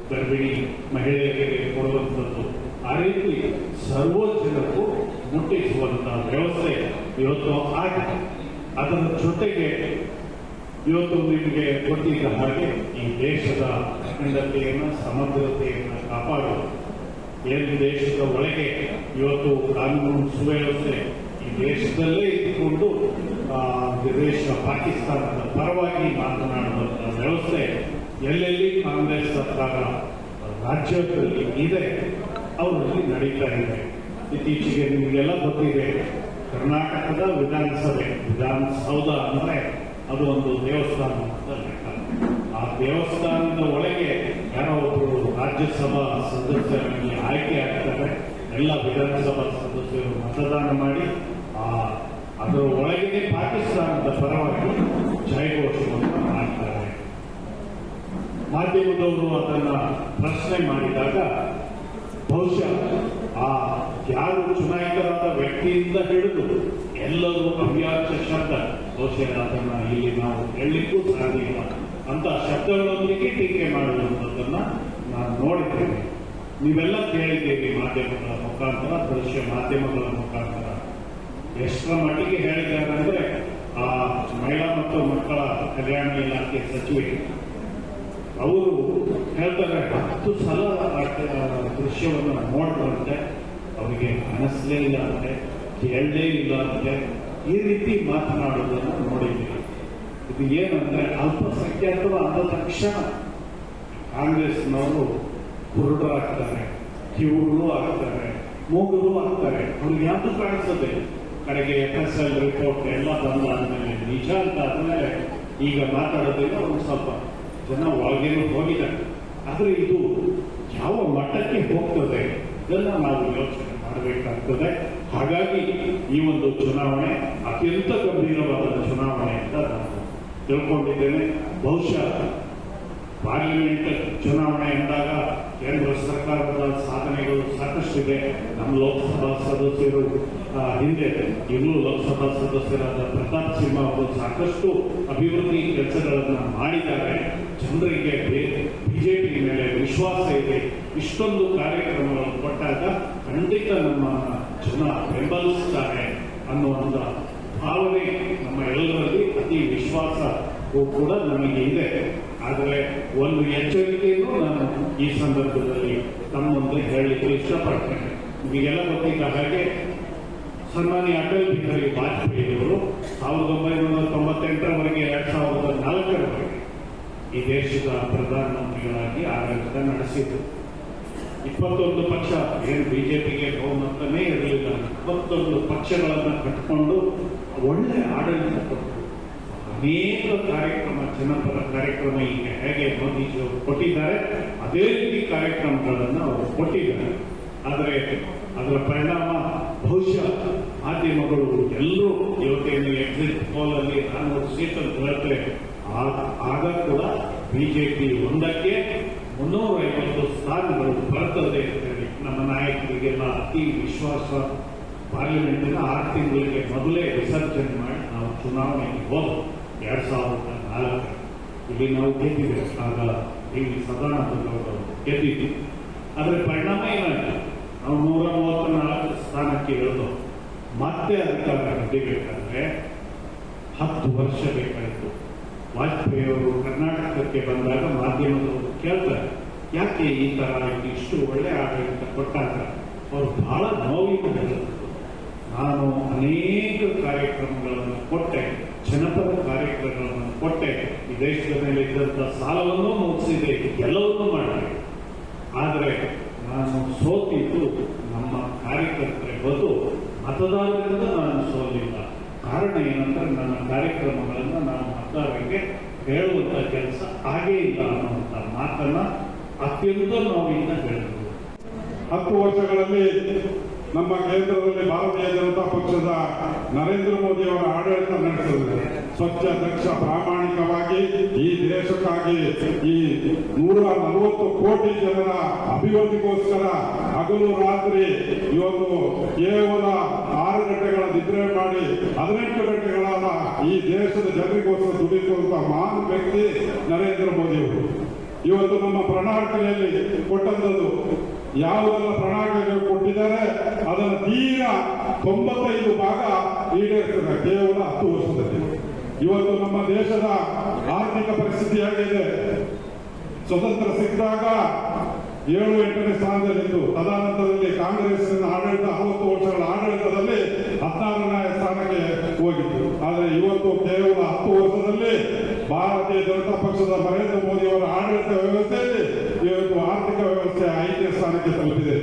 ಗರ್ಭಿಣಿ ಮಹಿಳೆಯರಿಗೆ ಕೊಡುವಂಥದ್ದು, ಆ ರೀತಿ ಸರ್ವ ಜನಕ್ಕೂ ಮುಟ್ಟಿಸುವಂತಹ ವ್ಯವಸ್ಥೆ ಇವತ್ತು ಆಗಿದೆ. ಅದರ ಜೊತೆಗೆ ಇವತ್ತು ನಿಮಗೆ ಗೊತ್ತಿದ್ದ ಹಾಗೆ ಈ ದೇಶದ ಅಖಂಡತೆಯನ್ನು ಸಮಗ್ರತೆಯನ್ನು ಕಾಪಾಡೋದು, ಏನು ದೇಶದ ಒಳಗೆ ಇವತ್ತು ಕಾನೂನು ಸುವ್ಯವಸ್ಥೆ ಈ ದೇಶದಲ್ಲೇ ಇದ್ದುಕೊಂಡು ದೇಶ ಪಾಕಿಸ್ತಾನದ ಪರವಾಗಿ ಮಾತನಾಡುವಂತಹ ವ್ಯವಸ್ಥೆ ಎಲ್ಲೆಲ್ಲಿ ಕಾಂಗ್ರೆಸ್ ಸರ್ಕಾರ ರಾಜ್ಯದಲ್ಲಿ ಇದೆ ಅವರಲ್ಲಿ ನಡೀತಾ ಇದೆ. ಇತ್ತೀಚೆಗೆ ನಿಮಗೆಲ್ಲ ಗೊತ್ತಿದೆ, ಕರ್ನಾಟಕದ ವಿಧಾನಸೌಧ ಅಂದರೆ ಅದು ಒಂದು ದೇವಸ್ಥಾನ ಅಂತ ಲೆಕ್ಕ. ಆ ದೇವಸ್ಥಾನದ ಒಳಗೆ ಯಾರೋ ಒಬ್ಬರು ರಾಜ್ಯಸಭಾ ಸದಸ್ಯರಲ್ಲಿ ಆಯ್ಕೆ ಆಗ್ತಾರೆ. ಎಲ್ಲ ವಿಧಾನಸಭಾ ಸದಸ್ಯರು ಮತದಾನ ಮಾಡಿ ಅದರ ಒಳಗೆ ಪಾಕಿಸ್ತಾನದ ಪರವಾಗಿ ಜಯಘೋಷವನ್ನು ಮಾಡ್ತಾರೆ. ಮಾಧ್ಯಮದವರು ಅದನ್ನ ಪ್ರಶ್ನೆ ಮಾಡಿದಾಗ ಬಹುಶಃ ಯಾರು ಚುನಾಯಿತರಾದ ವ್ಯಕ್ತಿಯಿಂದ ಹಿಡಿದು ಎಲ್ಲರೂ ಅವ್ಯಾಚ ಶಬ್ದ, ಬಹುಶಃ ಅದನ್ನ ಇಲ್ಲಿ ನಾವು ಹೇಳಲಿಕ್ಕೂ ಸಾಧ್ಯ ಇಲ್ಲ ಅಂತ ಶಬ್ದಗಳೊಂದಿಗೆ ಟೀಕೆ ಮಾಡುವಂಥದ್ದನ್ನ ನಾನು ನೋಡಿದ್ದೇನೆ. ನೀವೆಲ್ಲ ಕೇಳಿದ್ದೀರಿ ಮಾಧ್ಯಮಗಳ ಮುಖಾಂತರ, ದೃಶ್ಯ ಮಾಧ್ಯಮಗಳ ಮುಖಾಂತರ. ಎಷ್ಟರ ಮಟ್ಟಿಗೆ ಹೇಳಿದ್ದಾರೆ ಅಂದ್ರೆ ಮಹಿಳಾ ಮತ್ತು ಮಕ್ಕಳ ಕಲ್ಯಾಣ ಇಲಾಖೆ ಸಚಿವೆ ಅವರು ಹೇಳ್ತಾರೆ 10 ಸಲ ದೃಶ್ಯವನ್ನು ನೋಡಿದ್ರಂತೆ, ಅವರಿಗೆ ಮನಸ್ಸೇ ಇಲ್ಲ ಅಂತೆ, ಕೇಳಲೇ ಇಲ್ಲ ಅಂತೆ, ಈ ರೀತಿ ಮಾತನಾಡುವುದನ್ನು ನೋಡಿದ್ದೀವಿ. ಇದು ಏನಂದ್ರೆ ಅಲ್ಪಸಂಖ್ಯಾತರು ಆದ ತಕ್ಷಣ ಕಾಂಗ್ರೆಸ್ನವರು ಕುರುಡರಾಗ್ತಾರೆ, ಕಿವುರು ಆಗ್ತಾರೆ, ಮೂಗರು ಆಗ್ತಾರೆ. ಅವ್ರಿಗೆ ಯಾವುದು ಕಾಣಿಸದೆ ಕಡೆಗೆ FSL ರಿಪೋರ್ಟ್ ಎಲ್ಲ ಬಂದಾದ್ಮೇಲೆ ನಿಜ ಅಂತ ಆದ್ಮೇಲೆ ಈಗ ಮಾತಾಡೋದ್ರಿಂದ ಒಂದು ಸ್ವಲ್ಪ ಜನ ಒಳಗೇನು ಹೋಗಿದ್ದಾರೆ. ಆದರೆ ಇದು ಯಾವ ಮಟ್ಟಕ್ಕೆ ಹೋಗ್ತದೆ ಇದನ್ನ ನಾವು ಯೋಚನೆ ಮಾಡಬೇಕಾಗ್ತದೆ. ಹಾಗಾಗಿ ಈ ಒಂದು ಚುನಾವಣೆ ಅತ್ಯಂತ ಗಂಭೀರವಾದ ಚುನಾವಣೆ ಅಂತ ನಾನು ತಿಳ್ಕೊಂಡಿದ್ದೇನೆ. ಬಹುಶಃ ಪಾರ್ಲಿಮೆಂಟ್ ಚುನಾವಣೆ ಎಂದಾಗ ಕೇಂದ್ರ ಸರ್ಕಾರದ ಸಾಧನೆಗಳು ಸಾಕಷ್ಟಿದೆ. ನಮ್ಮ ಲೋಕಸಭಾ ಸದಸ್ಯರು ಹಿಂದೆ ಇನ್ನೂ ಲೋಕಸಭಾ ಸದಸ್ಯರಾದ ಪ್ರತಾಪ್ ಸಿಂಹ ಅವರು ಸಾಕಷ್ಟು ಅಭಿವೃದ್ಧಿ ಕೆಲಸಗಳನ್ನು ಮಾಡಿದ್ದಾರೆ. ಜನರಿಗೆ ಬಿಜೆಪಿ ಮೇಲೆ ವಿಶ್ವಾಸ ಇದೆ. ಇಷ್ಟೊಂದು ಕಾರ್ಯಕ್ರಮಗಳನ್ನು ಕೊಟ್ಟಾಗ ಖಂಡಿತ ನಮ್ಮ ಜನ ಬೆಂಬಲಿಸುತ್ತಾರೆ ಅನ್ನುವಂಥ ಭಾವನೆ ನಮ್ಮ ಎಲ್ಲರಲ್ಲಿ ಅತಿ ವಿಶ್ವಾಸವೂ ಕೂಡ ನಮಗೆ ಇದೆ. ಆದರೆ ಒಂದು ಎಚ್ಚರಿಕೆಯನ್ನು ನಾನು ಈ ಸಂದರ್ಭದಲ್ಲಿ ತಮ್ಮ ಮುಂದೆ ಹೇಳಲಿಕ್ಕೆ ಇಷ್ಟಪಡ್ತೇನೆ. ನಿಮಗೆಲ್ಲ ಗೊತ್ತಿದ್ದ ಹಾಗೆ ಸನ್ಮಾನ್ಯ ಅಟಲ್ ಬಿಹಾರಿ ವಾಜಪೇಯಿ ಅವರು 1998ರವರೆಗೆ 2004ರವರೆಗೆ ಈ ದೇಶದ ಪ್ರಧಾನಮಂತ್ರಿಗಳಾಗಿ ಆಡಳಿತ ನಡೆಸಿದ್ರು. 21 ಪಕ್ಷ, ಏನು ಬಿಜೆಪಿಗೆ ಬಹುಮತನೇ ಇರಲಿಲ್ಲ, 21 ಪಕ್ಷಗಳನ್ನು ಕಟ್ಟಿಕೊಂಡು ಒಳ್ಳೆ ಆಡಳಿತ ಕೊಟ್ಟರು. ಅನೇಕ ಕಾರ್ಯಕ್ರಮ, ಜನಪರ ಕಾರ್ಯಕ್ರಮ ಈಗ ಹೇಗೆ ಮೋದಿಜಿಯವರು ಕೊಟ್ಟಿದ್ದಾರೆ ಅದೇ ರೀತಿ ಕಾರ್ಯಕ್ರಮಗಳನ್ನು ಅವರು ಕೊಟ್ಟಿದ್ದಾರೆ. ಆದರೆ ಅದರ ಪರಿಣಾಮ ಬಹುಶಃ ಮಾಧ್ಯಮಗಳು ಎಲ್ಲರೂ ಇವತ್ತೇನು ಎಕ್ಸಿಟ್ ಪೋಲ್ ಅಲ್ಲಿ 400 ಸೀಟ್ ಅಂತ ಹೇಳ್ತಾರೆ, ಆಗ ಕೂಡ ಬಿಜೆಪಿ 1ಕ್ಕೆ 350 ಸ್ಥಾನಗಳು ಬರ್ತದೆ ಅಂತ ಹೇಳಿ ನಮ್ಮ ನಾಯಕರಿಗೆಲ್ಲ ಅತಿ ವಿಶ್ವಾಸ. ಪಾರ್ಲಿಮೆಂಟಿನ 6 ತಿಂಗಳಿಗೆ ಮೊದಲೇ ವಿಸರ್ಜನೆ ಮಾಡಿ ನಾವು ಚುನಾವಣೆಗೆ ಹೋದ 2004 ಇಲ್ಲಿ ನಾವು ಗೆದ್ದಿದ್ದೇವೆ. ಆಗ ಇಲ್ಲಿ ಸದಾನಂದ ಗೆದ್ದಿದ್ವಿ. ಆದರೆ ಪರಿಣಾಮ ಏನಾಯಿತು? ನಾವು 134 ಸ್ಥಾನಕ್ಕೆ ಇಳಿದು ಮತ್ತೆ ಅಧಿಕಾರ ಹಿಡಿಬೇಕಾದ್ರೆ 10 ವರ್ಷ ಬೇಕಾಯಿತು. ವಾಜಪೇಯಿ ಅವರು ಕರ್ನಾಟಕಕ್ಕೆ ಬಂದಾಗ ಮಾಧ್ಯಮದವರು ಕೇಳ್ತಾರೆ, ಯಾಕೆ ಈ ತರ ಇಷ್ಟು ಒಳ್ಳೆ ಆಡಳಿತ ಕೊಟ್ಟಾಗ ಅವರು ಬಹಳ ನೋವಿಗೆ ಹೇಳಿದ್ರು. ನಾನು ಅನೇಕ ಕಾರ್ಯಕ್ರಮಗಳನ್ನು ಕೊಟ್ಟೆ, ಜನಪರ ಕಾರ್ಯಕ್ರಮಗಳನ್ನು ಕೊಟ್ಟೆ, ಈ ದೇಶದ ಮೇಲೆ ಇದ್ದಂಥ ಸಾಲವನ್ನು ಮುಗಿಸಿದೆ, ಎಲ್ಲವನ್ನೂ ಮಾಡಿದೆ. ಆದರೆ ನಾನು ಸೋತಿದ್ದು ನಮ್ಮ ಕಾರ್ಯಕರ್ತರೇ ಹೊರತು ಮತದಾರರಿಂದ ನಾನು ಸೋಲಿಲ್ಲ. ಕಾರಣ ಏನಂದ್ರೆ ನನ್ನ ಕಾರ್ಯಕ್ರಮಗಳನ್ನು ನಾನು ಮತದಾರರಿಗೆ ಹೇಳುವಂತ ಕೆಲಸ ಆಗೇ ಇಲ್ಲ ಅನ್ನುವಂಥ ಮಾತನ್ನ ಅತ್ಯಂತ ನೋವಿಂದ ಹೇಳಿದ್ರು. 10 ವರ್ಷಗಳಲ್ಲಿ ನಮ್ಮ ಕೇಂದ್ರದಲ್ಲಿ ಭಾರತೀಯ ಜನತಾ ಪಕ್ಷದ ನರೇಂದ್ರ ಮೋದಿ ಅವರ ಆಡಳಿತ ನಡೆಸಿದ್ದಾರೆ. ಸ್ವಚ್ಛ, ದಕ್ಷ, ಪ್ರಾಮಾಣಿಕವಾಗಿ ಈ ದೇಶಕ್ಕಾಗಿ ಈ 140 ಕೋಟಿ ಜನರ ಅಭಿವೃದ್ಧಿಗೋಸ್ಕರ ಹಗಲು ರಾತ್ರಿ ಇವತ್ತು ಕೇವಲ 6 ಗಂಟೆಗಳ ನಿದ್ರೆ ಮಾಡಿ 18 ಗಂಟೆಗಳ ಈ ದೇಶದ ಜನರಿಗೋಸ್ಕರ ದುಡಿಸುವಂತಹ ಮಹಾನ್ ವ್ಯಕ್ತಿ ನರೇಂದ್ರ ಮೋದಿ ಅವರು. ಇವತ್ತು ನಮ್ಮ ಪ್ರಣಾಳಿಕೆಯಲ್ಲಿ ಕೊಟ್ಟಂಥದ್ದು ಯಾವುದೆಲ್ಲ ಪ್ರಣಾಳಿಕೆಗಳು ಕೊಟ್ಟಿದ್ದಾರೆ ಅದನ್ನು ತೀರಾ 95 ಭಾಗ ಈಡೇರ್ತದೆ ಕೇವಲ 10 ವರ್ಷದಲ್ಲಿ. ಇವತ್ತು ನಮ್ಮ ದೇಶದ ಆರ್ಥಿಕ ಪರಿಸ್ಥಿತಿ ಆಗಿದೆ. ಸ್ವತಂತ್ರ ಸಿಕ್ಕಿದಾಗ 7-8ನೇ ಸ್ಥಾನದಲ್ಲಿತ್ತು. ತದನಂತರದಲ್ಲಿ ಕಾಂಗ್ರೆಸ್ನ ಆಡಳಿತ 60 ವರ್ಷಗಳ ಆಡಳಿತದಲ್ಲಿ 16ನೇ ಸ್ಥಾನಕ್ಕೆ ಹೋಗಿತ್ತು. ಆದರೆ ಇವತ್ತು ಕೇವಲ 10 ವರ್ಷದಲ್ಲಿ ಭಾರತೀಯ ಜನತಾ ಪಕ್ಷದ ನರೇಂದ್ರ ಮೋದಿ ಅವರ ಆಡಳಿತ ವ್ಯವಸ್ಥೆಯಲ್ಲಿ ಇವತ್ತು ಆರ್ಥಿಕ ವ್ಯವಸ್ಥೆ 5ನೇ ಸ್ಥಾನಕ್ಕೆ ತಲುಪಿದೆ.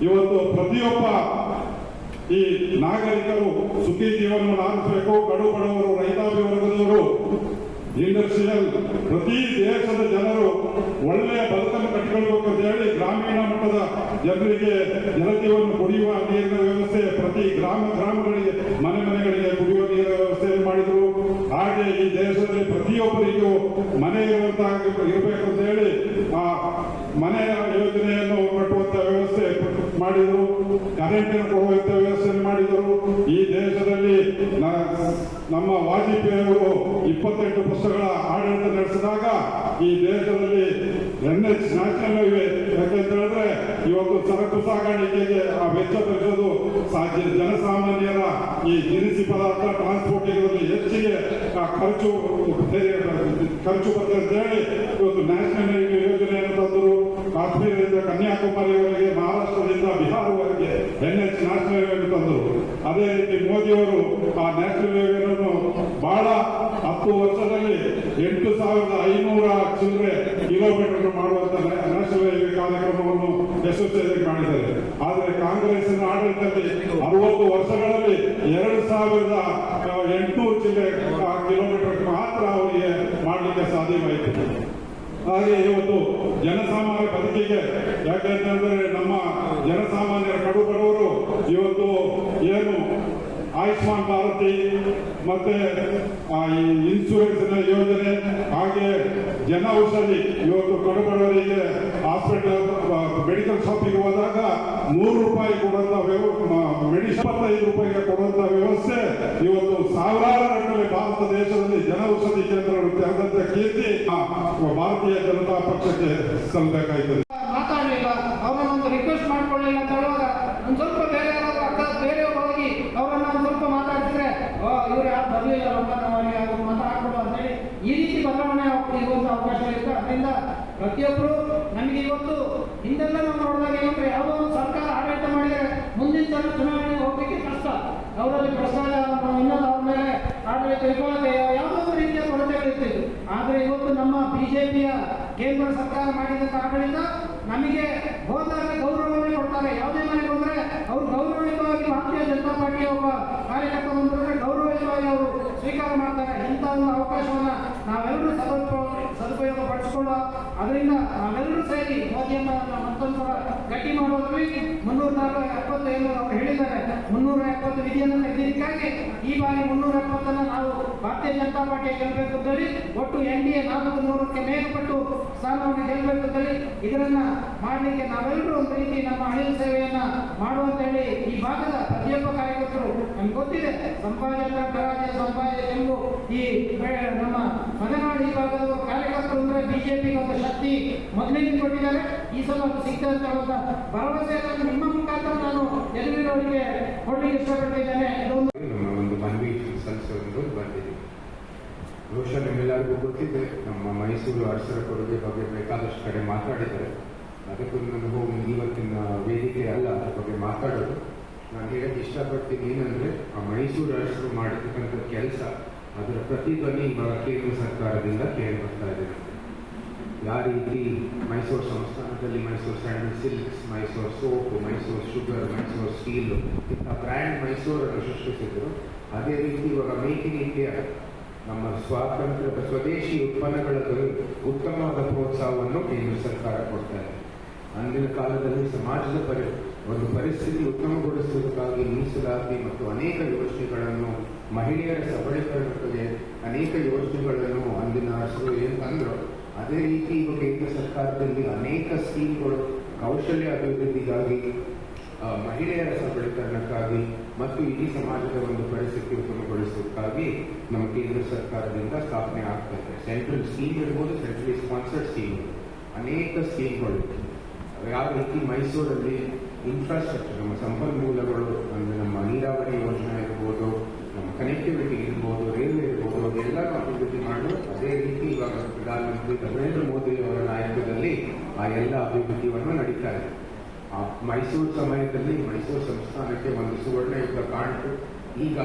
ಇವತ್ತು ಪ್ರತಿಯೊಬ್ಬ ಈ ನಾಗರಿಕರು ಸುಖಿ ಜೀವನವನ್ನು ಆರಿಸಬೇಕು. ಕಡು ಬಡವರು, ರೈತಾಪಿ ವರ್ಗದವರು, ಇಂಡಸ್ಟ್ರಿಯಲ್, ಪ್ರತಿ ದೇಶದ ಜನರು ಒಳ್ಳೆಯ ಬದುಕನ್ನು ಕಟ್ಟಿಕೊಳ್ಬೇಕು ಅಂತ ಹೇಳಿ ಗ್ರಾಮೀಣ ಮಟ್ಟದ ಜನರಿಗೆ ಜಲಜೀವನ ಕುಡಿಯುವ ನೀರಿನ ವ್ಯವಸ್ಥೆ ಪ್ರತಿ ಗ್ರಾಮಗಳಿಗೆ ಮನೆಗಳಿಗೆ ಕುಡಿಯುವ ನೀರಿನ ವ್ಯವಸ್ಥೆಯನ್ನು ಮಾಡಿದರು. ಹಾಗೆ ಈ ದೇಶದಲ್ಲಿ ಪ್ರತಿಯೊಬ್ಬರಿಗೂ ಮನೆ ಇರಬೇಕು ಅಂತ ಹೇಳಿ ಆ ಮನೆಯ ಯೋಜನೆಯನ್ನು ಕಟ್ಟುವಂತ ವ್ಯವಸ್ಥೆ ಮಾಡಿದರು. ಕರೆಂಟಿನ ಕೊಡುವಂತ ವ್ಯವಸ್ಥೆಯನ್ನು ಮಾಡಿದರು. ಈ ದೇಶದಲ್ಲಿ ನಮ್ಮ ವಾಜಪೇಯಿ ಅವರು 28 ವರ್ಷಗಳ ಆಡಳಿತ ನಡೆಸಿದಾಗ ಈ ದೇಶದಲ್ಲಿ NH ನ್ಯಾಷನಲ್ ಹೈವೇ ಯಾಕೆಂತ ಹೇಳಿದ್ರೆ ಇವತ್ತು ಸರಕು ಸಾಗಾಣಿಕೆಗೆ ಆ ವೆಚ್ಚ ಭರಿಸೋದು ಸಾಧ್ಯ. ಜನಸಾಮಾನ್ಯರ ಈ ದಿನಸಿ ಪದಾರ್ಥ ಟ್ರಾನ್ಸ್ಪೋರ್ಟಿಂಗ್ ಹೆಚ್ಚಿಗೆ ಖರ್ಚು ಬರ್ತದೆ ಅಂತ ಹೇಳಿ ಇವತ್ತು ನ್ಯಾಷನಲ್ ಹೈವೇ ಯೋಜನೆಯನ್ನು ತಂದರು. ಕಾಶ್ಮೀರದಿಂದ ಕನ್ಯಾಕುಮಾರಿವರೆಗೆ, ಮಹಾರಾಷ್ಟ್ರದಿಂದ ಬಿಹಾರವರೆಗೆ NH ನ್ಯಾಷನಲ್ ಹೈವೇ ತಂದರು. ಅದೇ ರೀತಿ ಮೋದಿಯವರು ಆ ನ್ಯಾಷನಲ್ ಹೈವೇನನ್ನು ಬಹಳ 10 ವರ್ಷದಲ್ಲಿ 8,500 ಚಿಲ್ಲರೆ ಕಿಲೋಮೀಟರ್ ಮಾಡುವಂತ ನ್ಯಾಷನಲ್ ಹೈವೇ ಕಾರ್ಯಕ್ರಮವನ್ನು ಯಶಸ್ವಿಯಾಗಿ ಮಾಡಿದ್ದಾರೆ. ಆದರೆ ಕಾಂಗ್ರೆಸ್ನ ಆಡಳಿತದಲ್ಲಿ 60 ವರ್ಷಗಳಲ್ಲಿ 2,800 ಚಿಲ್ಲರೆ ಕಿಲೋಮೀಟರ್ ಮಾತ್ರ ಅವರಿಗೆ ಮಾಡಲಿಕ್ಕೆ ಸಾಧ್ಯವಾಯಿತು. ಹಾಗೆ ಇವತ್ತು ಜನಸಾಮಾನ್ಯ ಬದುಕಿಗೆ ಯಾಕೆಂತಂದ್ರೆ ನಮ್ಮ ಜನಸಾಮಾನ್ಯರ ಕಡು ಬಡವರು ಇವತ್ತು ಏನು ಆಯುಷ್ಮಾನ್ ಭಾರತಿ ಮತ್ತೆ ಇನ್ಶೂರೆನ್ಸ್ ಯೋಜನೆ, ಹಾಗೆ ಜನ ಔಷಧಿ, ಇವತ್ತು ಕಡು ಬಡವರಿಗೆ ಹಾಸ್ಪಿಟಲ್ ಮೆಡಿಕಲ್ ಶಾಪಿಗೆ ಹೋದಾಗ 100 ರೂಪಾಯಿ ಕೊಡುವಂತ ಮೆಡಿಸಿನ್ 25 ರೂಪಾಯಿಗೆ ಕೊಡುವಂತ ವ್ಯವಸ್ಥೆ ಇವತ್ತು ಸಾವಿರಾರು ಗಟ್ಟಲೆ ಭಾರತ ದೇಶದಲ್ಲಿ ಜನ ಔಷಧಿ ಕೇಂದ್ರಗಳು ತೆರೆದಂತ ಕೀರ್ತಿ ಭಾರತೀಯ ಜನತಾ ಪಕ್ಷಕ್ಕೆ ಸಲ್ಲಬೇಕಾಯ್ತದೆ. ಮಾತಾಡಲಿಲ್ಲ, ಅವರನ್ನೊಂದು ರಿಕ್ವೆಸ್ಟ್ ಮಾಡ್ಕೊಳ್ಳಿಲ್ಲ ಅಂತ ಹೇಳುವಾಗ ಒಂದು ಸ್ವಲ್ಪ ಬೇರೆಯವರು ಹೋಗಿ ಅವರನ್ನ ಒಂದು ಸ್ವಲ್ಪ ಮಾತಾಡ್ತಿದ್ರೆ ಇವರು ಯಾರು ಬರಲಿಲ್ಲ ಅವರಿಗೆ ಅವರು ಮಾತಾಡ್ಕೊಡು ಅಂತ ಹೇಳಿ ಈ ರೀತಿ ಬದಲಾವಣೆ ಇರುವಂತ ಅವಕಾಶ ಇರುತ್ತೆ. ಅದರಿಂದ ಪ್ರತಿಯೊಬ್ಬರು ನಮಗೆ ಇವತ್ತು ಹಿಂದೆಲ್ಲ ನಾವು ನೋಡಿದಾಗ ಏನಂದ್ರೆ ಯಾವುದೋ ಒಂದು ಸರ್ಕಾರ ಆಡಳಿತ ಮಾಡಿದರೆ ಮುಂದಿನ ಸಲ ಚುನಾವಣೆ ಹೋಗ್ಲಿಕ್ಕೆ ಕಷ್ಟ. ಅವರಲ್ಲಿ ಭ್ರಷ್ಟಾಚಾರ ಇನ್ನೊಂದು ಅವ್ರ ಮೇಲೆ ಆಡಳಿತ ವಿಫಲತೆ ಯಾವುದೋ ಒಂದು ರೀತಿಯ ಕೊರತೆಗಳಿರ್ತಿತ್ತು. ಆದರೆ ಇವತ್ತು ನಮ್ಮ ಬಿಜೆಪಿಯ ಕೇಂದ್ರ ಸರ್ಕಾರ ಮಾಡಿದಂಥ ಆಡಳಿತ ನಮಗೆ ಹೋದಾಗ ಗೌರವವನ್ನು ಕೊಡ್ತಾರೆ. ಯಾವುದೇ ಮನೆಗೆ ಬಂದರೆ ಅವರು ಗೌರವಯುತವಾಗಿ ಭಾರತೀಯ ಜನತಾ ಪಾರ್ಟಿಯ ಒಬ್ಬ ಕಾರ್ಯಕರ್ತ ಬಂದರೆ ಗೌರವಯುತವಾಗಿ ಅವರು ಸ್ವೀಕಾರ ಮಾಡ್ತಾರೆ. ಇಂಥ ಒಂದು ಅವಕಾಶವನ್ನು ನಾವೆಲ್ಲರೂ ಸದುಪಯೋಗ ಪಡಿಸಿಕೊಳ್ಳುವ. ಅದರಿಂದ ನಾವೆಲ್ಲರೂ ಸೇರಿ ಮೋದಿಯನ್ನು ಮತ್ತೊಂದು ಸಲ ಗಟ್ಟಿ ಮಾಡೋದ್ರಲ್ಲಿ 370 ಏನು ಅವರು ಹೇಳಿದ್ದಾರೆ, 370 ವಿಧಿಯನ್ನು ತೆಗೆದಿದ್ದಕ್ಕಾಗಿ ಈ ಬಾರಿ 370 ನಾವು ಭಾರತೀಯ ಜನತಾ ಪಾರ್ಟಿಯ ಗೆಲ್ಲಬೇಕು ಅಂತೇಳಿ ಒಟ್ಟು NDA 400ಕ್ಕೆ ಮೇಲ್ಪಟ್ಟು ಸ್ಥಾನವನ್ನು ಗೆಲ್ಲಬೇಕು ಅಂತೇಳಿ ಇದರನ್ನ ಮಾಡಲಿಕ್ಕೆ ನಾವೆಲ್ಲರೂ ಒಂದು ರೀತಿ ನಮ್ಮ ಅಳಿಲು ಸೇವೆಯನ್ನ ಮಾಡುವಂತ ಹೇಳಿ ಈ ಭಾಗದ ಪ್ರತಿಯೊಬ್ಬ ಕಾರ್ಯಕರ್ತರು ನಮ್ಗೆ ಗೊತ್ತಿದೆ. ಸಂಪಾಜೆ ಎಂಬು ಈ ನಮ್ಮ ಮಲೆನಾಡು ಈ ಭಾಗದ ಕಾರ್ಯಕರ್ತರು ಅಂದ್ರೆ ಬಿಜೆಪಿಗೆ ಒಂದು ಶಕ್ತಿ ಮೊದಲಿಗೆ ಕೊಟ್ಟಿದ್ದಾರೆ. ಈ ಸಲ ಸಿಗ್ತದೆ ಅಂತ ಭರವಸೆಯನ್ನು ನಿಮ್ಮ ಮುಖಾಂತರ ನಾನು ಎಲ್ಲರಿಗೆ ಕೊಡಲಿಕ್ಕೆ ಇಷ್ಟಪಟ್ಟಿದ್ದೇನೆ. ಒಂದು ಮನವಿ ಸಲ್ಲಿಸಲು ಬಂದಿದೆ. ಬಹುಶಃ ನಿಮ್ಮೆಲ್ಲರಿಗೂ ಗೊತ್ತಿದೆ, ನಮ್ಮ ಮೈಸೂರು ಅರಸರ ಕೊಡುಗೆ ಬಗ್ಗೆ ಬೇಕಾದಷ್ಟು ಕಡೆ ಮಾತಾಡಿದ್ದಾರೆ. ಅದಕ್ಕೂ ನನಗೂ ಇವತ್ತಿನ ವೇದಿಕೆ ಅಲ್ಲ ಅದರ ಬಗ್ಗೆ ಮಾತಾಡೋದು. ನಾನು ಹೇಳಕ್ಕೆ ಇಷ್ಟಪಡ್ತೀನಿ ಏನಂದ್ರೆ, ಆ ಮೈಸೂರು ಅರಸರು ಮಾಡಿರ್ತಕ್ಕಂಥ ಕೆಲಸ ಅದರ ಪ್ರತಿಧ್ವನಿ ಇವಾಗ ಕೇಂದ್ರ ಸರ್ಕಾರದಿಂದ ಕೇಳಿ ಬರ್ತಾ ಇದೆ. ಯಾವ ರೀತಿ ಮೈಸೂರು ಸಂಸ್ಥಾನದಲ್ಲಿ Mysuru sandal silks, Mysuru soap, Mysuru sugar, Mysuru steel ಇಂಥ ಬ್ರ್ಯಾಂಡ್ ಮೈಸೂರನ್ನು ಸೃಷ್ಟಿಸಿದ್ರು, ಅದೇ ರೀತಿ ಇವಾಗ ಮೇಕ್ ಇನ್ ಇಂಡಿಯಾ ನಮ್ಮ ಸ್ವಾತಂತ್ರ್ಯದ ಸ್ವದೇಶಿ ಉತ್ಪನ್ನಗಳ ಉತ್ತಮವಾದ ಪ್ರೋತ್ಸಾಹವನ್ನು ಕೇಂದ್ರ ಸರ್ಕಾರ ಕೊಡ್ತಾ ಇದೆ. ಅಂದಿನ ಕಾಲದಲ್ಲಿ ಸಮಾಜದ ಒಂದು ಪರಿಸ್ಥಿತಿ ಉತ್ತಮಗೊಳಿಸುವುದಕ್ಕಾಗಿ ಮೀಸಲಾತಿ ಮತ್ತು ಅನೇಕ ಯೋಜನೆಗಳನ್ನು, ಮಹಿಳೆಯರ ಸಬಲೀಕರಣಕ್ಕೆ ಅನೇಕ ಯೋಜನೆಗಳನ್ನು ಅಂದಿನ ಅರಸರು ಏನು ತಂದ್ರು, ಅದೇ ರೀತಿ ಈಗ ಕೇಂದ್ರ ಸರ್ಕಾರದಲ್ಲಿ ಅನೇಕ ಸ್ಕೀಮ್ಗಳು ಕೌಶಲ್ಯ ಅಭಿವೃದ್ಧಿಗಾಗಿ ಮಹಿಳೆಯರ ಸಬಲೀಕರಣಕ್ಕಾಗಿ ಮತ್ತು ಇಡೀ ಸಮಾಜದ ಒಂದು ಪರಿಸ್ಥಿತಿ ಉತ್ತಮಗೊಳಿಸೋದಕ್ಕಾಗಿ ನಮ್ಮ ಕೇಂದ್ರ ಸರ್ಕಾರದಿಂದ ಸ್ಥಾಪನೆ ಆಗ್ತಾ ಇದೆ. ಸೆಂಟ್ರಲ್ ಸ್ಕೀಮ್ ಇರ್ಬೋದು, ಸೆಂಟ್ರಲಿ ಸ್ಪಾನ್ಸರ್ಡ್ ಸ್ಕೀಮ್, ಅನೇಕ ಸ್ಕೀಮ್ಗಳು. ಯಾವ ರೀತಿ ಮೈಸೂರಲ್ಲಿ ಇನ್ಫ್ರಾಸ್ಟ್ರಕ್ಚರ್, ನಮ್ಮ ಸಂಪನ್ಮೂಲಗಳು ಅಂದರೆ ನಮ್ಮ ನೀರಾವರಿ ಯೋಜನೆ ಇರ್ಬೋದು, ನಮ್ಮ ಕನೆಕ್ಟಿವಿಟಿ ಇರ್ಬೋದು, ರೈಲ್ವೆ ಇರ್ಬೋದು, ಅದೆಲ್ಲರೂ ಅಭಿವೃದ್ಧಿ ಮಾಡಲು ಅದೇ ರೀತಿ ಇವಾಗ ಪ್ರಧಾನಮಂತ್ರಿ ನರೇಂದ್ರ ಮೋದಿ ಅವರ ನಾಯಕತ್ವದಲ್ಲಿ ಆ ಎಲ್ಲ ಅಭಿವೃದ್ಧಿಯನ್ನು ನಡೀತಾ ಇದೆ. ಆ ಮೈಸೂರು ಸಮಯದಲ್ಲಿ ಮೈಸೂರು ಸಂಸ್ಥಾನಕ್ಕೆ ಒಂದು ಸುವರ್ಣ ಯುಗ ಕಾಣ್ತು. ಈಗ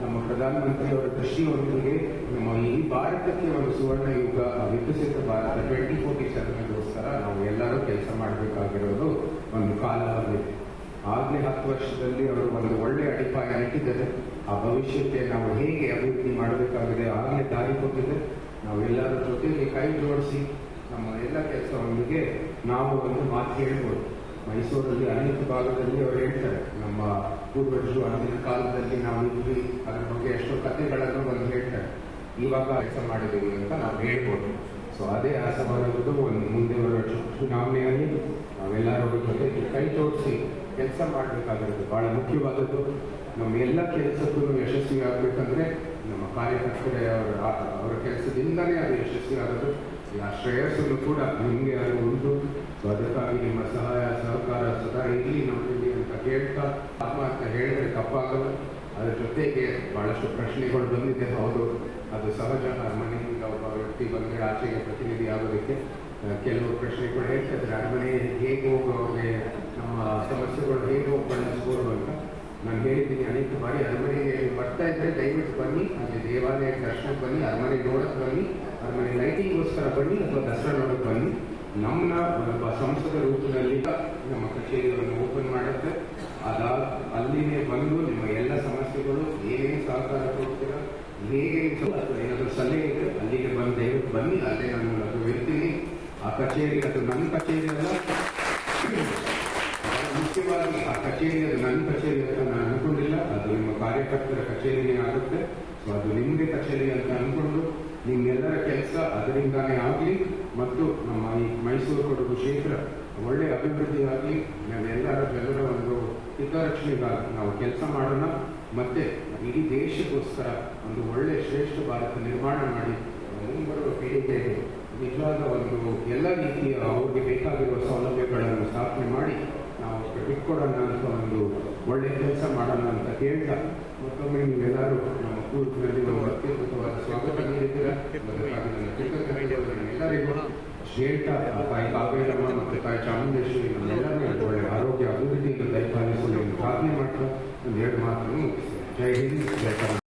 ನಮ್ಮ ಪ್ರಧಾನಮಂತ್ರಿಯವರ ದೃಷ್ಟಿಯೊಂದಿಗೆ ನಮ್ಮ ಈ ಭಾರತಕ್ಕೆ ಒಂದು ಸುವರ್ಣ ಯುಗ, ವಿಕಸಿತ ಭಾರತ 2047ಗೋಸ್ಕರ ನಾವು ಎಲ್ಲರೂ ಕೆಲಸ ಮಾಡಬೇಕಾಗಿರೋದು ಒಂದು ಕಾಲ ಬಂದಿದೆ. ಆಗಲೇ 10 ವರ್ಷದಲ್ಲಿ ಅವರು ಒಂದು ಒಳ್ಳೆಯ ಅಡಿಪಾಯ ಇಟ್ಟಿದ್ದಾರೆ. ಆ ಭವಿಷ್ಯಕ್ಕೆ ನಾವು ಹೇಗೆ ಅಭಿವೃದ್ಧಿ ಮಾಡಬೇಕಾಗಿದೆ ಆಗಲೇ ದಾರಿ ಕೊಟ್ಟಿದೆ. ನಾವೆಲ್ಲರ ಜೊತೆಗೆ ಕೈ ಜೋಡಿಸಿ ನಮ್ಮ ಎಲ್ಲ ಕೆಲಸವೊಂದಿಗೆ ನಾವು ಒಂದು ಮಾತು ಹೇಳ್ಬೋದು. ಮೈಸೂರಲ್ಲಿ ಅನೇಕ ಭಾಗದಲ್ಲಿ ಅವರು ಹೇಳ್ತಾರೆ, ನಮ್ಮ ಪೂರ್ವಜರು ಅಂದಿನ ಕಾಲದಲ್ಲಿ ನಾವು ಇದ್ವಿ, ಅದ್ರ ಬಗ್ಗೆ ಎಷ್ಟೋ ಕಥೆಗಳನ್ನು ಬಂದು ಹೇಳ್ತಾರೆ. ಇವಾಗ ಕೆಲಸ ಮಾಡಿದ್ದೀವಿ ಅಂತ ನಾವು ಹೇಳ್ಬೋದು. ಸೊ ಅದೇ ಆಸವಾದದ್ದು ಒಂದು ಮುಂದೆ ಬರುವ ಚುನಾವಣೆಯಲ್ಲಿ ನಾವೆಲ್ಲರ ಜೊತೆ ಕೈ ಜೋಡಿಸಿ ಕೆಲಸ ಮಾಡಬೇಕಾಗಿರೋದು ಬಹಳ ಮುಖ್ಯವಾದದ್ದು. ನಮ್ಮ ಎಲ್ಲ ಕೆಲಸಕ್ಕೂ ಯಶಸ್ವಿ ಆಗಬೇಕಂದ್ರೆ ನಮ್ಮ ಕಾರ್ಯಕರ್ತರೇ ಅವರ ಕೆಲಸದಿಂದಲೇ ಅದು ಯಶಸ್ವಿ ಆಗೋದು. ಆ ಶ್ರೇಯಸ್ಸನ್ನು ಕೂಡ ನಿಮಗೆ ಅದು ಉಂಟು. ಸೊ ಅದಕ್ಕಾಗಿ ನಿಮ್ಮ ಸಹಾಯ ಸಹಕಾರ ಸದಾ ಇರಲಿ ನಮ್ಮಲ್ಲಿ ಅಂತ ಕೇಳ್ತಾ, ಅಂತ ಹೇಳಿದ್ರೆ ತಪ್ಪಾಗಲ್ಲ. ಅದರ ಜೊತೆಗೆ ಬಹಳಷ್ಟು ಪ್ರಶ್ನೆಗಳು ಬಂದಿದೆ. ಹೌದು, ಅದು ಸಹಜ. ಅರಮನೆಯಿಂದ ಒಬ್ಬ ವ್ಯಕ್ತಿ ಬಂದರೆ ಆಚೆಗೆ ಪ್ರತಿನಿಧಿ ಆಗೋದಕ್ಕೆ ಕೆಲವು ಪ್ರಶ್ನೆಗಳು ಹೇಳ್ತಿದ್ರೆ, ಅರಮನೆ ಹೇಗೆ ಹೋಗೋಗೆ, ನಮ್ಮ ಸಮಸ್ಯೆಗಳು ಹೇಗೆ ಹೋಗಿ ಬಳಸ್ಬೋದು ಅಂತ ನಾನು ಹೇಳಿದ್ದೀನಿ ಅನೇಕ ಬಾರಿ. ಅರಮನೆಗೆ ಬರ್ತಾ ಇದ್ರೆ ದಯವಿಟ್ಟು ಬನ್ನಿ, ಅಲ್ಲಿ ದೇವಾಲಯ ದರ್ಶನಕ್ಕೆ ಬನ್ನಿ, ಅರಮನೆ ನೋಡಕ್ಕೆ ಬನ್ನಿ, ಅರಮನೆ ಲೈಟಿಂಗ್ಗೋಸ್ಕರ ಬನ್ನಿ ಅಥವಾ ದಸರಾ ನೋಡಕ್ಕೆ ಬನ್ನಿ. ನಮ್ಮನ್ನ ಒಬ್ಬ ಸಂಸದ ರೂಪದಲ್ಲಿ ನಮ್ಮ ಕಚೇರಿಯನ್ನು ಓಪನ್ ಮಾಡುತ್ತೆ. ಅಲ್ಲಿನೇ ಬಂದು ನಿಮ್ಮ ಎಲ್ಲ ಸಮಸ್ಯೆಗಳು ಏನೇನು ಸಹಕಾರ ಕೊಡ್ತೀರಾ, ಹೇಗೆ ಅಥವಾ ಏನಾದರೂ ಸಲಹೆ ಇದೆ ಅಲ್ಲಿಗೆ ಬಂದು ದಯವಿಟ್ಟು ಬನ್ನಿ. ಅಲ್ಲೇ ನಾನು ಅದು ಇರ್ತೀನಿ. ಆ ಕಚೇರಿ ಅದು ನನ್ನ ಕಚೇರಿ ಅಲ್ಲ, ಮುಖ್ಯವಾಗಿ ಆ ಕಚೇರಿ ಅದು ನನ್ನ ಕಚೇರಿ ಅಂತ ನಾನು ಅನ್ಕೊಂಡಿಲ್ಲ. ಅದು ನಿಮ್ಮ ಕಾರ್ಯಕರ್ತರ ಕಚೇರಿನೇ ಆಗುತ್ತೆ. ಸೊ ಅದು ನಿಮಗೆ ಕಚೇರಿ ಅಂತ ಅನ್ಕೊಂಡು ನಿಮ್ಮೆಲ್ಲರ ಕೆಲಸ ಅದರಿಂದಾನೇ ಆಗಲಿ ಮತ್ತು ನಮ್ಮ ಈ ಮೈಸೂರು ಕೊಡಗು ಕ್ಷೇತ್ರ ಒಳ್ಳೆಯ ಅಭಿವೃದ್ಧಿ ಆಗಲಿ. ನಾವೆಲ್ಲರ ಒಂದು ಹಿತರಕ್ಷಣೆಗಾಗಿ ನಾವು ಕೆಲಸ ಮಾಡೋಣ. ಮತ್ತೆ ಇಡೀ ದೇಶಕ್ಕೋಸ್ಕರ ಒಂದು ಒಳ್ಳೆಯ ಶ್ರೇಷ್ಠ ಭಾರತ ನಿರ್ಮಾಣ ಮಾಡಿ ಮುಂಬರುವ ಪೀಳಿಗೆಗೆ ನಿಜವಾದ ಒಂದು ಎಲ್ಲ ರೀತಿಯ ಅವ್ರಿಗೆ ಬೇಕಾಗಿರುವ ಸೌಲಭ್ಯಗಳನ್ನು ಸ್ಥಾಪನೆ ಮಾಡಿ ನಾವು ಬಿಟ್ಕೊಡೋಣ ಅಂತ ಒಂದು ಒಳ್ಳೆಯ ಕೆಲಸ ಮಾಡೋಣ ಅಂತ ಕೇಳ್ತಾ, ಮತ್ತೊಮ್ಮೆ ನೀವೆಲ್ಲರೂ ನಮ್ಮ ಕೂರ್ಪಿನಲ್ಲಿ ಒಂದು ಅತ್ಯದ್ಭುತವಾದ ಸ್ವಾಗತ ನೀಡಿದ್ದೀರಾ. ಎಲ್ಲರಿಗೂ ಶ್ರೇಷ್ಠ ತಾಯಿ ಕಾವೇರಮ್ಮ ಮತ್ತು ತಾಯಿ ಚಾಮುಂಡೇಶ್ವರಿ ನಮ್ಮೆಲ್ಲರಿಗೂ ಒಳ್ಳೆಯ ಆರೋಗ್ಯ ಅಭಿವೃದ್ಧಿಯನ್ನು ದಯಪಾಲಿಸಲು ಪ್ರಾರ್ಥನೆ ಮಾಡ್ತಾ ಒಂದು 2 ಮಾತನ್ನು ಮುಗಿಸ್ತೇನೆ. ಜೈ ಹಿಂದ್, ಜೈ ಕರ್ನಾಟಕ.